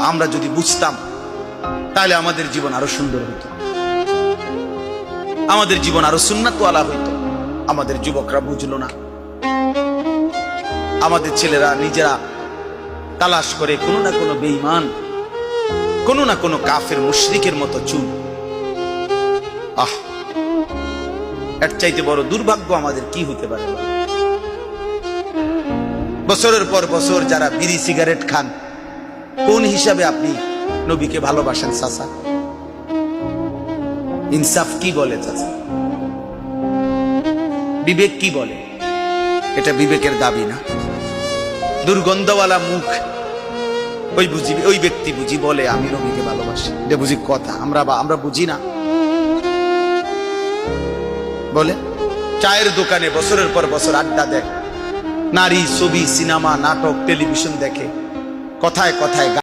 আমরা যদি বুঝতাম তাহলে আমাদের জীবন আরো সুন্দর হতো, আমাদের জীবন আরো সুন্নাতওয়ালা হইতো। আমাদের যুবকরা বুঝলো না, আমাদের ছেলেরা নিজেরা তালাশ করে কোনো না কোনো বেঈমান, কোনো না কোনো কাফের মুশরিকের মতো চুল। এর চাইতে বড় দুর্ভাগ্য আমাদের কি হতে পারে? বছরের পর বছর যারা বিড়ি সিগারেট খান, কোন হিসাবে আপনি নবীকে ভালোবাসেন চাচা? ইনসাফ কি বলে চাচা? বিবেক কি বলে? এটা বিবেকের দাবি না। দুর্গন্ধওয়ালা মুখ ওই ব্যক্তি বুঝি বলে আমি নবীকে ভালোবাসি, এটা বুঝি কথা? আমরা বুঝি না। বলে চায়ের দোকানে বছরের পর বছর আড্ডা দেয়, নারী, ছবি, সিনেমা, নাটক, টেলিভিশন দেখে, কথায় কথায়